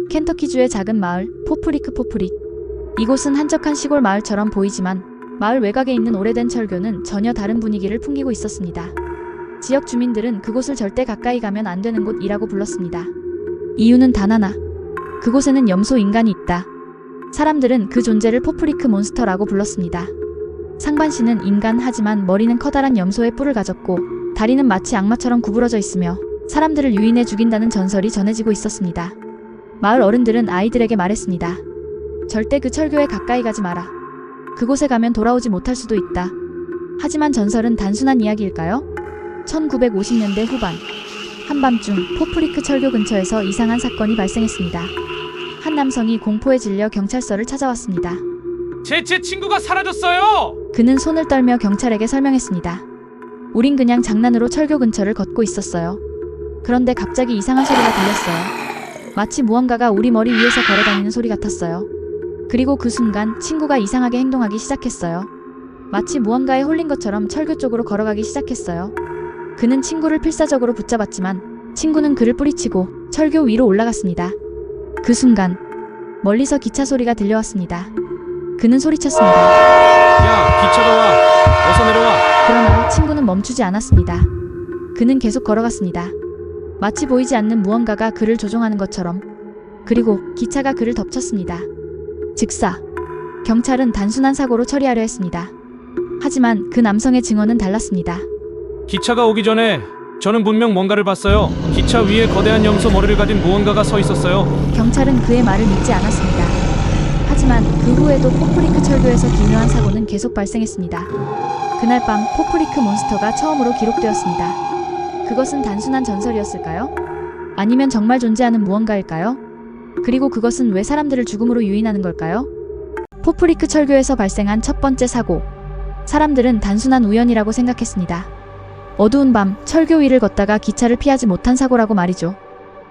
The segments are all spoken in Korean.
켄터키주의 작은 마을 포프리크. 이곳은 한적한 시골 마을처럼 보이지만 마을 외곽에 있는 오래된 철교는 전혀 다른 분위기를 풍기고 있었습니다. 지역 주민들은 그곳을 절대 가까이 가면 안 되는 곳이라고 불렀습니다. 이유는 단 하나. 그곳에는 염소 인간이 있다. 사람들은 그 존재를 포프리크 몬스터라고 불렀습니다. 상반신은 인간 하지만 머리는 커다란 염소의 뿔을 가졌고 다리는 마치 악마처럼 구부러져 있으며 사람들을 유인해 죽인다는 전설이 전해지고 있었습니다. 마을 어른들은 아이들에게 말했습니다. 절대 그 철교에 가까이 가지 마라. 그곳에 가면 돌아오지 못할 수도 있다. 하지만 전설은 단순한 이야기일까요? 1950년대 후반 한밤중 포프리크 철교 근처에서 이상한 사건이 발생했습니다. 한 남성이 공포에 질려 경찰서를 찾아왔습니다. 제 친구가 사라졌어요! 그는 손을 떨며 경찰에게 설명했습니다. 우린 그냥 장난으로 철교 근처를 걷고 있었어요. 그런데 갑자기 이상한 소리가 들렸어요. 마치 무언가가 우리 머리 위에서 걸어다니는 소리 같았어요. 그리고 그 순간 친구가 이상하게 행동하기 시작했어요. 마치 무언가에 홀린 것처럼 철교 쪽으로 걸어가기 시작했어요. 그는 친구를 필사적으로 붙잡았지만 친구는 그를 뿌리치고 철교 위로 올라갔습니다. 그 순간 멀리서 기차 소리가 들려왔습니다. 그는 소리쳤습니다. 야, 기차가 와! 어서 내려와! 그러나 친구는 멈추지 않았습니다. 그는 계속 걸어갔습니다. 마치 보이지 않는 무언가가 그를 조종하는 것처럼. 그리고 기차가 그를 덮쳤습니다. 즉사 경찰은 단순한 사고로 처리하려 했습니다. 하지만 그 남성의 증언은 달랐습니다. 기차가 오기 전에 저는 분명 뭔가를 봤어요. 기차 위에 거대한 염소 머리를 가진 무언가가 서 있었어요. 경찰은 그의 말을 믿지 않았습니다. 하지만 그 후에도 포프리크 철교에서 기묘한 사고는 계속 발생했습니다. 그날 밤 포프리크 몬스터가 처음으로 기록되었습니다. 그것은 단순한 전설이었을까요? 아니면 정말 존재하는 무언가일까요? 그리고 그것은 왜 사람들을 죽음으로 유인하는 걸까요? 포프리크 철교에서 발생한 첫 번째 사고. 사람들은 단순한 우연이라고 생각했습니다. 어두운 밤 철교 위를 걷다가 기차를 피하지 못한 사고라고 말이죠.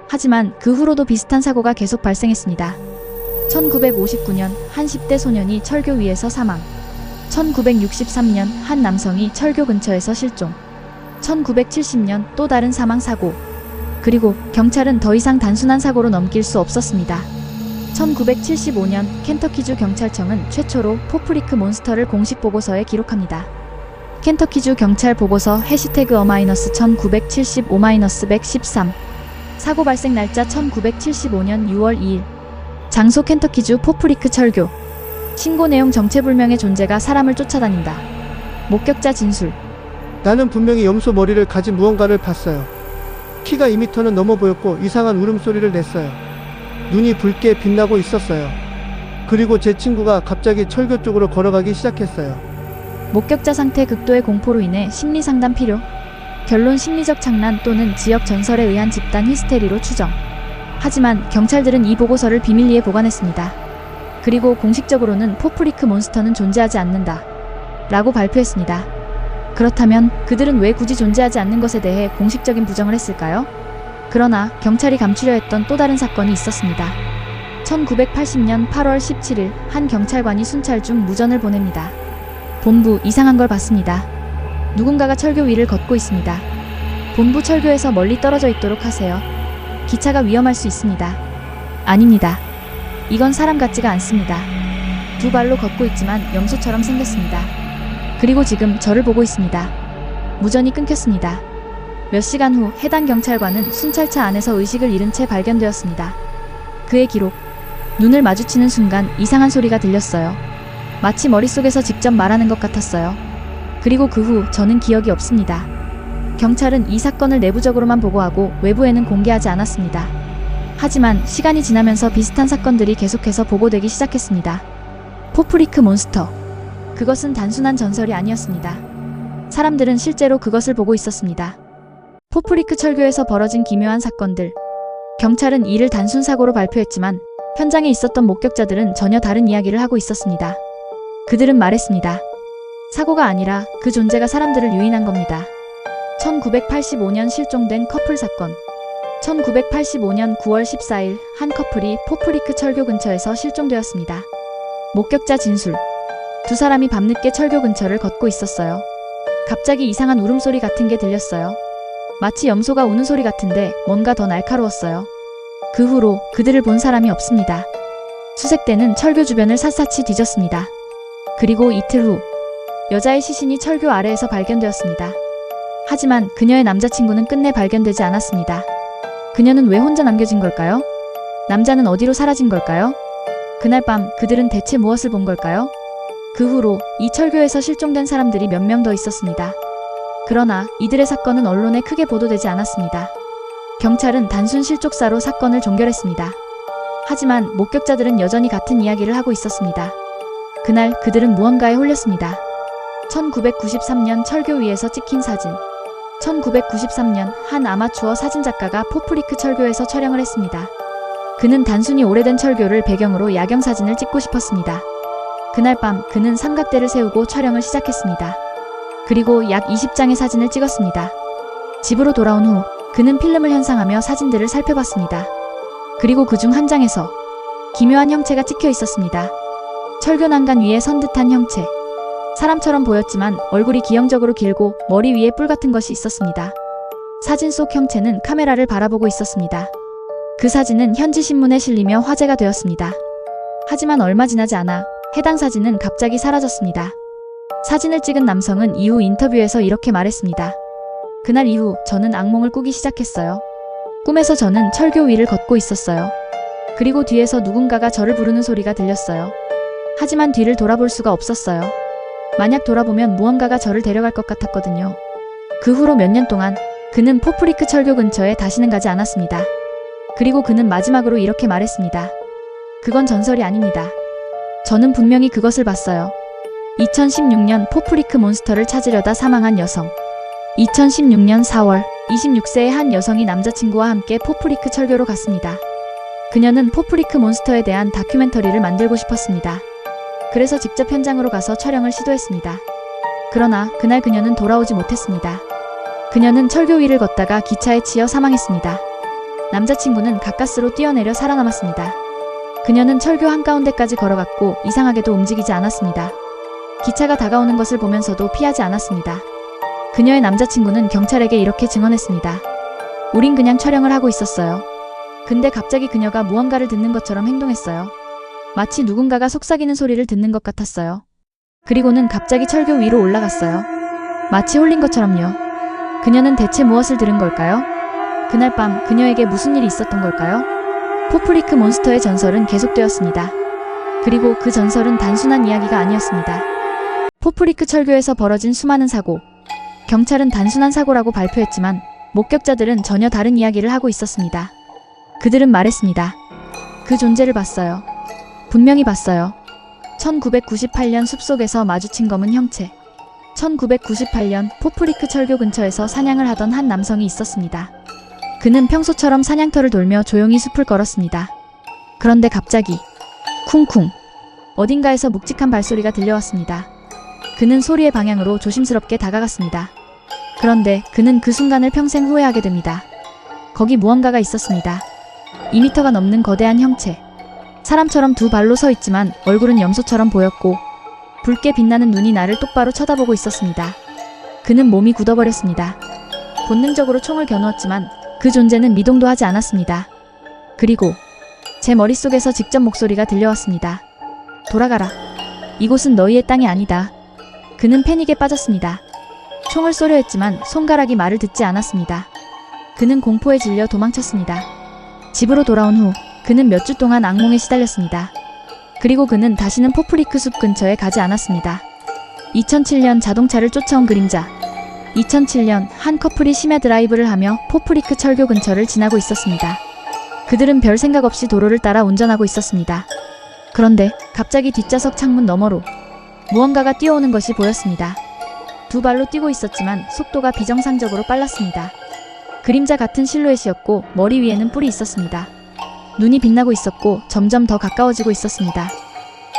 하지만 그 후로도 비슷한 사고가 계속 발생했습니다. 1959년 한 10대 소년이 철교 위에서 사망. 1963년 한 남성이 철교 근처에서 실종. 1970년 또 다른 사망 사고. 그리고 경찰은 더 이상 단순한 사고로 넘길 수 없었습니다. 1975년 켄터키주 경찰청은 최초로 포프리크 몬스터를 공식 보고서에 기록합니다. 켄터키주 경찰 보고서 #-1975-113 사고 발생 날짜 1975년 6월 2일 장소 켄터키주 포프리크 철교 신고 내용 정체불명의 존재가 사람을 쫓아다닌다. 목격자 진술 나는 분명히 염소 머리를 가진 무언가를 봤어요. 키가 2m는 넘어 보였고 이상한 울음소리를 냈어요. 눈이 붉게 빛나고 있었어요. 그리고 제 친구가 갑자기 철교 쪽으로 걸어가기 시작했어요. 목격자 상태 극도의 공포로 인해 심리상담 필요. 결론 심리적 장난 또는 지역 전설에 의한 집단 히스테리로 추정. 하지만 경찰들은 이 보고서를 비밀리에 보관했습니다. 그리고 공식적으로는 포프리크 몬스터는 존재하지 않는다 라고 발표했습니다. 그렇다면 그들은 왜 굳이 존재하지 않는 것에 대해 공식적인 부정을 했을까요? 그러나 경찰이 감추려 했던 또 다른 사건이 있었습니다. 1980년 8월 17일 한 경찰관이 순찰 중 무전을 보냅니다. 본부 이상한 걸 봤습니다. 누군가가 철교 위를 걷고 있습니다. 본부 철교에서 멀리 떨어져 있도록 하세요. 기차가 위험할 수 있습니다. 아닙니다. 이건 사람 같지가 않습니다. 두 발로 걷고 있지만 염소처럼 생겼습니다. 그리고 지금 저를 보고 있습니다. 무전이 끊겼습니다. 몇 시간 후 해당 경찰관은 순찰차 안에서 의식을 잃은 채 발견되었습니다. 그의 기록. 눈을 마주치는 순간 이상한 소리가 들렸어요. 마치 머릿속에서 직접 말하는 것 같았어요. 그리고 그 후 저는 기억이 없습니다. 경찰은 이 사건을 내부적으로만 보고하고 외부에는 공개하지 않았습니다. 하지만 시간이 지나면서 비슷한 사건들이 계속해서 보고되기 시작했습니다. 포프리크 몬스터. 그것은 단순한 전설이 아니었습니다. 사람들은 실제로 그것을 보고 있었습니다. 포프리크 철교에서 벌어진 기묘한 사건들. 경찰은 이를 단순 사고로 발표했지만 현장에 있었던 목격자들은 전혀 다른 이야기를 하고 있었습니다. 그들은 말했습니다. 사고가 아니라 그 존재가 사람들을 유인한 겁니다. 1985년 실종된 커플 사건. 1985년 9월 14일 한 커플이 포프리크 철교 근처에서 실종되었습니다. 목격자 진술. 두 사람이 밤늦게 철교 근처를 걷고 있었어요. 갑자기 이상한 울음소리 같은 게 들렸어요. 마치 염소가 우는 소리 같은데 뭔가 더 날카로웠어요. 그 후로 그들을 본 사람이 없습니다. 수색대는 철교 주변을 샅샅이 뒤졌습니다. 그리고 이틀 후 여자의 시신이 철교 아래에서 발견되었습니다. 하지만 그녀의 남자친구는 끝내 발견되지 않았습니다. 그녀는 왜 혼자 남겨진 걸까요? 남자는 어디로 사라진 걸까요? 그날 밤 그들은 대체 무엇을 본 걸까요? 그 후로 이 철교에서 실종된 사람들이 몇 명 더 있었습니다. 그러나 이들의 사건은 언론에 크게 보도되지 않았습니다. 경찰은 단순 실족사로 사건을 종결했습니다. 하지만 목격자들은 여전히 같은 이야기를 하고 있었습니다. 그날 그들은 무언가에 홀렸습니다. 1993년 철교 위에서 찍힌 사진. 1993년 한 아마추어 사진작가가 포프리크 철교에서 촬영을 했습니다. 그는 단순히 오래된 철교를 배경으로 야경 사진을 찍고 싶었습니다. 그날 밤 그는 삼각대를 세우고 촬영을 시작했습니다. 그리고 약 20장의 사진을 찍었습니다. 집으로 돌아온 후 그는 필름을 현상하며 사진들을 살펴봤습니다. 그리고 그중 한 장에서 기묘한 형체가 찍혀 있었습니다. 철교 난간 위에 선 듯한 형체. 사람처럼 보였지만 얼굴이 기형적으로 길고 머리 위에 뿔 같은 것이 있었습니다. 사진 속 형체는 카메라를 바라보고 있었습니다. 그 사진은 현지 신문에 실리며 화제가 되었습니다. 하지만 얼마 지나지 않아 해당 사진은 갑자기 사라졌습니다. 사진을 찍은 남성은 이후 인터뷰에서 이렇게 말했습니다. 그날 이후 저는 악몽을 꾸기 시작했어요. 꿈에서 저는 철교 위를 걷고 있었어요. 그리고 뒤에서 누군가가 저를 부르는 소리가 들렸어요. 하지만 뒤를 돌아볼 수가 없었어요. 만약 돌아보면 무언가가 저를 데려갈 것 같았거든요. 그 후로 몇 년 동안 그는 포프리크 철교 근처에 다시는 가지 않았습니다. 그리고 그는 마지막으로 이렇게 말했습니다. 그건 전설이 아닙니다. 저는 분명히 그것을 봤어요. 2016년 포프리크 몬스터를 찾으려다 사망한 여성. 2016년 4월 26세의 한 여성이 남자친구와 함께 포프리크 철교로 갔습니다. 그녀는 포프리크 몬스터에 대한 다큐멘터리를 만들고 싶었습니다. 그래서 직접 현장으로 가서 촬영을 시도했습니다. 그러나 그날 그녀는 돌아오지 못했습니다. 그녀는 철교 위를 걷다가 기차에 치여 사망했습니다. 남자친구는 가까스로 뛰어내려 살아남았습니다. 그녀는 철교 한가운데까지 걸어갔고 이상하게도 움직이지 않았습니다. 기차가 다가오는 것을 보면서도 피하지 않았습니다. 그녀의 남자친구는 경찰에게 이렇게 증언했습니다. 우린 그냥 촬영을 하고 있었어요. 근데 갑자기 그녀가 무언가를 듣는 것처럼 행동했어요. 마치 누군가가 속삭이는 소리를 듣는 것 같았어요. 그리고는 갑자기 철교 위로 올라갔어요. 마치 홀린 것처럼요. 그녀는 대체 무엇을 들은 걸까요? 그날 밤 그녀에게 무슨 일이 있었던 걸까요? 포프리크 몬스터의 전설은 계속되었습니다. 그리고 그 전설은 단순한 이야기가 아니었습니다. 포프리크 철교에서 벌어진 수많은 사고. 경찰은 단순한 사고라고 발표했지만 목격자들은 전혀 다른 이야기를 하고 있었습니다. 그들은 말했습니다. 그 존재를 봤어요. 분명히 봤어요. 1998년 숲속에서 마주친 검은 형체. 1998년 포프리크 철교 근처에서 사냥을 하던 한 남성이 있었습니다. 그는 평소처럼 사냥터를 돌며 조용히 숲을 걸었습니다. 그런데 갑자기 쿵쿵 어딘가에서 묵직한 발소리가 들려왔습니다. 그는 소리의 방향으로 조심스럽게 다가갔습니다. 그런데 그는 그 순간을 평생 후회하게 됩니다. 거기 무언가가 있었습니다. 2m가 넘는 거대한 형체. 사람처럼 두 발로 서 있지만 얼굴은 염소처럼 보였고 붉게 빛나는 눈이 나를 똑바로 쳐다보고 있었습니다. 그는 몸이 굳어버렸습니다. 본능적으로 총을 겨누었지만 그 존재는 미동도 하지 않았습니다. 그리고 제 머릿속에서 직접 목소리가 들려왔습니다. 돌아가라. 이곳은 너희의 땅이 아니다. 그는 패닉에 빠졌습니다. 총을 쏘려 했지만 손가락이 말을 듣지 않았습니다. 그는 공포에 질려 도망쳤습니다. 집으로 돌아온 후 그는 몇 주 동안 악몽에 시달렸습니다. 그리고 그는 다시는 포프리크 숲 근처에 가지 않았습니다. 2007년 자동차를 쫓아온 그림자. 2007년 한 커플이 심야 드라이브를 하며 포프리크 철교 근처를 지나고 있었습니다. 그들은 별 생각 없이 도로를 따라 운전하고 있었습니다. 그런데 갑자기 뒷좌석 창문 너머로 무언가가 뛰어오는 것이 보였습니다. 두 발로 뛰고 있었지만 속도가 비정상적으로 빨랐습니다. 그림자 같은 실루엣이었고 머리 위에는 뿔이 있었습니다. 눈이 빛나고 있었고 점점 더 가까워지고 있었습니다.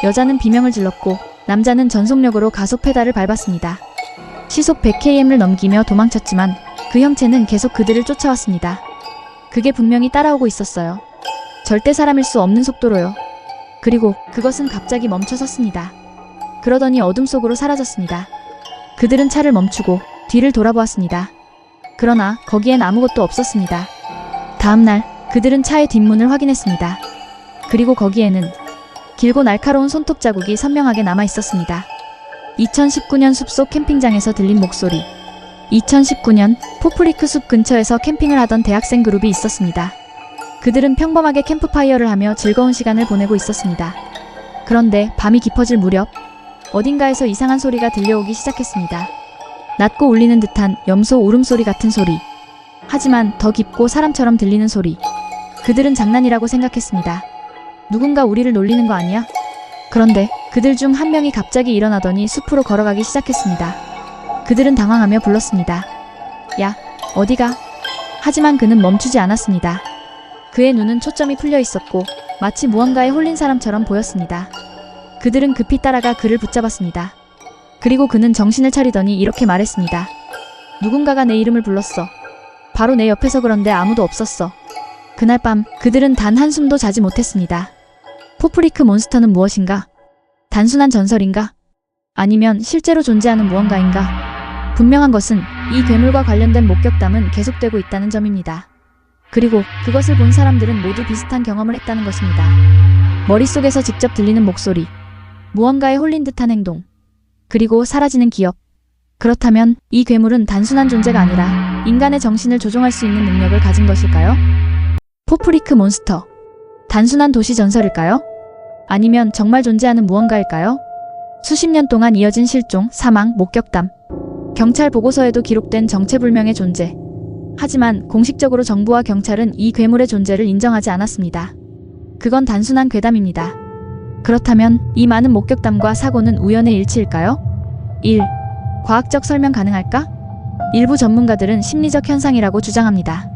여자는 비명을 질렀고 남자는 전속력으로 가속 페달을 밟았습니다. 시속 100km를 넘기며 도망쳤지만 그 형체는 계속 그들을 쫓아왔습니다. 그게 분명히 따라오고 있었어요. 절대 사람일 수 없는 속도로요. 그리고 그것은 갑자기 멈춰 섰습니다. 그러더니 어둠 속으로 사라졌습니다. 그들은 차를 멈추고 뒤를 돌아보았습니다. 그러나 거기엔 아무것도 없었습니다. 다음 날 그들은 차의 뒷문을 확인했습니다. 그리고 거기에는 길고 날카로운 손톱 자국이 선명하게 남아 있었습니다. 2019년 숲속 캠핑장에서 들린 목소리. 2019년 포프리크 숲 근처에서 캠핑을 하던 대학생 그룹이 있었습니다. 그들은 평범하게 캠프파이어를 하며 즐거운 시간을 보내고 있었습니다. 그런데 밤이 깊어질 무렵 어딘가에서 이상한 소리가 들려오기 시작했습니다. 낮고 울리는 듯한 염소 울음소리 같은 소리. 하지만 더 깊고 사람처럼 들리는 소리. 그들은 장난이라고 생각했습니다. 누군가 우리를 놀리는 거 아니야? 그런데 그들 중 한 명이 갑자기 일어나더니 숲으로 걸어가기 시작했습니다. 그들은 당황하며 불렀습니다. 야, 어디가? 하지만 그는 멈추지 않았습니다. 그의 눈은 초점이 풀려 있었고 마치 무언가에 홀린 사람처럼 보였습니다. 그들은 급히 따라가 그를 붙잡았습니다. 그리고 그는 정신을 차리더니 이렇게 말했습니다. 누군가가 내 이름을 불렀어. 바로 내 옆에서. 그런데 아무도 없었어. 그날 밤 그들은 단 한숨도 자지 못했습니다. 포프리크 몬스터는 무엇인가? 단순한 전설인가? 아니면 실제로 존재하는 무언가인가? 분명한 것은 이 괴물과 관련된 목격담은 계속되고 있다는 점입니다. 그리고 그것을 본 사람들은 모두 비슷한 경험을 했다는 것입니다. 머릿속에서 직접 들리는 목소리, 무언가에 홀린 듯한 행동, 그리고 사라지는 기억. 그렇다면 이 괴물은 단순한 존재가 아니라 인간의 정신을 조종할 수 있는 능력을 가진 것일까요? 포프리크 몬스터. 단순한 도시 전설일까요? 아니면 정말 존재하는 무언가일까요? 수십 년 동안 이어진 실종, 사망, 목격담. 경찰 보고서에도 기록된 정체불명의 존재. 하지만 공식적으로 정부와 경찰은 이 괴물의 존재를 인정하지 않았습니다. 그건 단순한 괴담입니다. 그렇다면 이 많은 목격담과 사고는 우연의 일치일까요? 1. 과학적 설명 가능할까? 일부 전문가들은 심리적 현상이라고 주장합니다.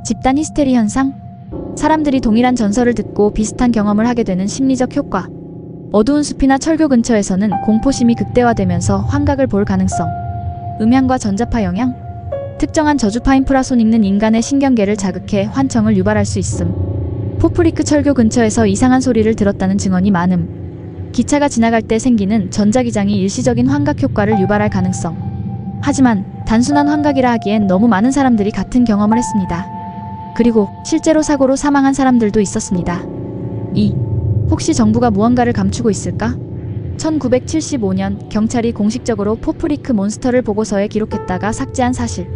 집단 히스테리 현상? 사람들이 동일한 전설을 듣고 비슷한 경험을 하게 되는 심리적 효과. 어두운 숲이나 철교 근처에서는 공포심이 극대화되면서 환각을 볼 가능성. 음향과 전자파 영향? 특정한 저주파 인프라손 읽는 인간의 신경계를 자극해 환청을 유발할 수 있음. 포프리크 철교 근처에서 이상한 소리를 들었다는 증언이 많음. 기차가 지나갈 때 생기는 전자기장이 일시적인 환각 효과를 유발할 가능성. 하지만 단순한 환각이라 하기엔 너무 많은 사람들이 같은 경험을 했습니다. 그리고 실제로 사고로 사망한 사람들도 있었습니다. 2. 혹시 정부가 무언가를 감추고 있을까? 1975년 경찰이 공식적으로 포프리크 몬스터를 보고서에 기록했다가 삭제한 사실.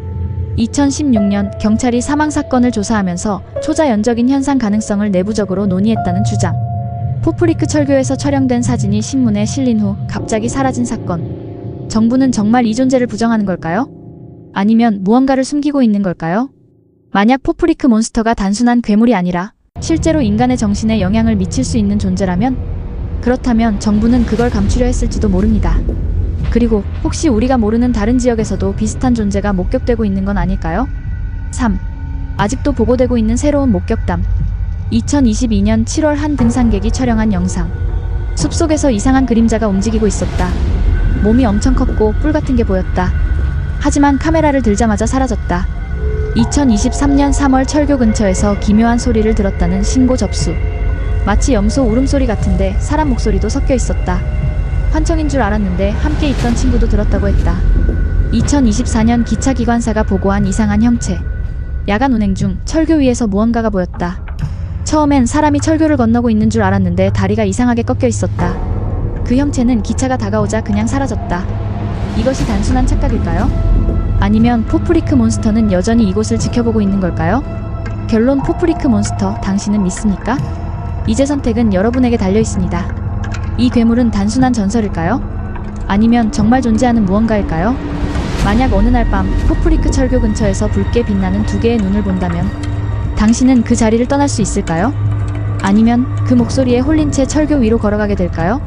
2016년 경찰이 사망 사건을 조사하면서 초자연적인 현상 가능성을 내부적으로 논의했다는 주장. 포프리크 철교에서 촬영된 사진이 신문에 실린 후 갑자기 사라진 사건. 정부는 정말 이 존재를 부정하는 걸까요? 아니면 무언가를 숨기고 있는 걸까요? 만약 포프리크 몬스터가 단순한 괴물이 아니라 실제로 인간의 정신에 영향을 미칠 수 있는 존재라면, 그렇다면 정부는 그걸 감추려 했을지도 모릅니다. 그리고 혹시 우리가 모르는 다른 지역에서도 비슷한 존재가 목격되고 있는 건 아닐까요? 3. 아직도 보고되고 있는 새로운 목격담. 2022년 7월 한 등산객이 촬영한 영상. 숲속에서 이상한 그림자가 움직이고 있었다. 몸이 엄청 컸고 뿔 같은 게 보였다. 하지만 카메라를 들자마자 사라졌다. 2023년 3월 철교 근처에서 기묘한 소리를 들었다는 신고 접수. 마치 염소 울음소리 같은데 사람 목소리도 섞여 있었다. 환청인 줄 알았는데 함께 있던 친구도 들었다고 했다. 2024년 기차 기관사가 보고한 이상한 형체. 야간 운행 중 철교 위에서 무언가가 보였다. 처음엔 사람이 철교를 건너고 있는 줄 알았는데 다리가 이상하게 꺾여 있었다. 그 형체는 기차가 다가오자 그냥 사라졌다. 이것이 단순한 착각일까요? 아니면 포프리크 몬스터는 여전히 이곳을 지켜보고 있는 걸까요? 결론: 포프리크 몬스터, 당신은 믿습니까? 이제 선택은 여러분에게 달려 있습니다. 이 괴물은 단순한 전설일까요? 아니면 정말 존재하는 무언가일까요? 만약 어느 날 밤 포프리크 철교 근처에서 붉게 빛나는 두 개의 눈을 본다면 당신은 그 자리를 떠날 수 있을까요? 아니면 그 목소리에 홀린 채 철교 위로 걸어가게 될까요?